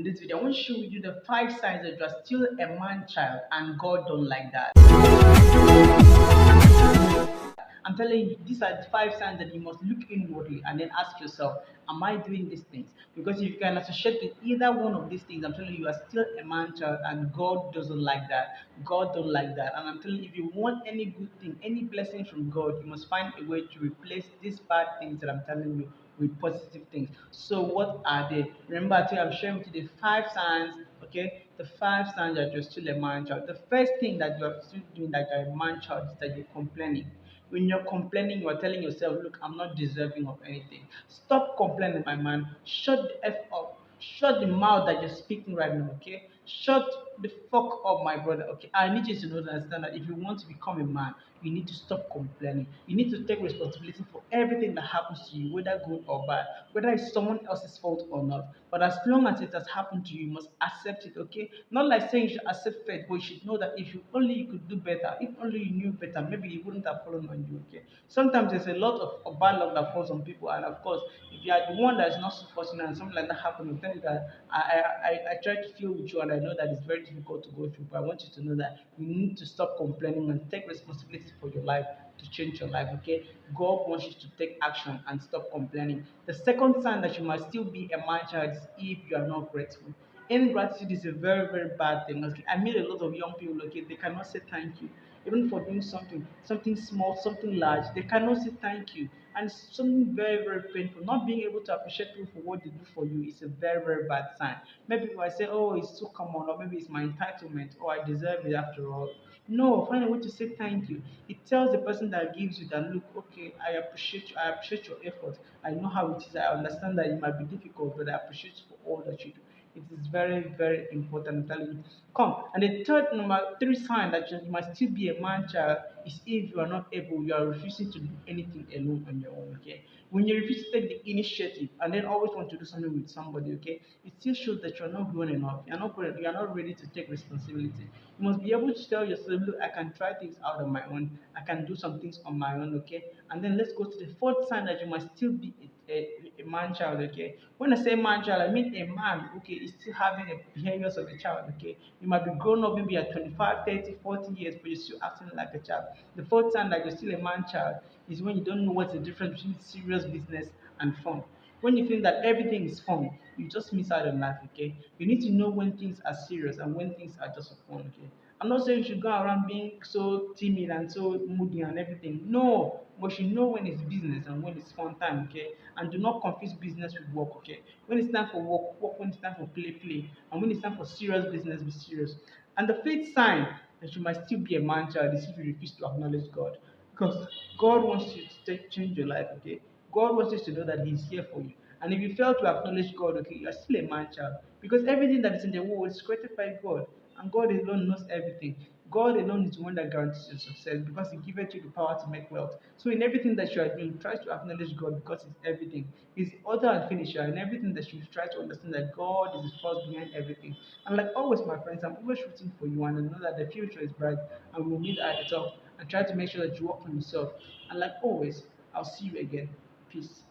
this video, I want to show you the 5 signs that you are still a man child and God don't like that. I'm telling you, these are the 5 signs that you must look inwardly and then ask yourself, am I doing these things? Because if you can associate with either one of these things, I'm telling you, you are still a man child and God doesn't like that. God don't like that. And I'm telling you, if you want any good thing, any blessing from God, you must find a way to replace these bad things that I'm telling you with positive things. So what are they? Remember, I told you I'm sharing with you the 5 signs, okay? The 5 signs that you're still a man child. The first thing that you're still doing that you're a man child is that you're complaining. When you're complaining, you're telling yourself, look, I'm not deserving of anything. Stop complaining, my man. Shut the F up. Shut the mouth that you're speaking right now, okay? Shut the fuck up, my brother, okay? I need you to know and understand that if you want to become a man, you need to stop complaining. You need to take responsibility for everything that happens to you, whether good or bad, whether it's someone else's fault or not. But as long as it has happened to you, you must accept it, okay? Not like saying you should accept fate, but you should know that if you only you could do better, if only you knew better, maybe you wouldn't have fallen on you, okay? Sometimes there's a lot of bad luck that falls on people, and of course, if you are the one that's not so fortunate and something like that happens, I'm telling you that I try to feel with you, and I know that it's very difficult to go through, but I want you to know that you need to stop complaining and take responsibility for your life to change your life, okay? God wants you to take action and stop complaining. The second sign that you must still be a man child is if you are not grateful. Ingratitude is a very, very bad thing. Okay? I meet a lot of young people, okay, they cannot say thank you. Even for doing something small, something large, they cannot say thank you. And it's something very, very painful. Not being able to appreciate people for what they do for you is a very, very bad sign. Maybe if I say, oh, it's so common, or maybe it's my entitlement, or I deserve it after all. No, find a way to say thank you. It tells the person that gives you that, look, okay, I appreciate your effort. I know how it is. I understand that it might be difficult, but I appreciate you for all that you do. It is very, very important. I'm telling you. Come. And the third number three sign that you must still be a man child is if you are not able, you are refusing to do anything alone on your own. Okay. When you refuse to take the initiative and then always want to do something with somebody, okay, it still shows that you're not grown enough. You are not ready to take responsibility. You must be able to tell yourself, look, I can try things out on my own. I can do some things on my own, okay. And then let's go to the fourth sign that you must still be a man child, okay. When I say man child, I mean a man, okay, is still having the behaviors of a child, okay. You might be grown up maybe at 25, 30, 40 years, but you're still acting like a child. The fourth sign that you're still a man child is when you don't know what's the difference between serious business and fun. When you think that everything is fun, you just miss out on life, okay? You need to know when things are serious and when things are just for fun, okay? I'm not saying you should go around being so timid and so moody and everything. No, but you know when it's business and when it's fun time, okay? And do not confuse business with work, okay? When it's time for work, work. When it's time for play, play. And when it's time for serious business, be serious. And the fifth sign that you might still be a man child is if you refuse to acknowledge God. Because God wants you to change your life, okay? God wants you to know that He's here for you. And if you fail to acknowledge God, okay, you are still a man child. Because everything that is in the world is created by God. And God alone knows everything. God alone is the one that guarantees your success because He gives you the power to make wealth. So in everything that you are doing, try to acknowledge God because He's everything. He's the author and finisher, and everything that you try to understand that God is the force behind everything. And like always, my friends, I'm always rooting for you, and I know that the future is bright, and we'll meet at the top. And try to make sure that you work on yourself. And like always, I'll see you again. Peace.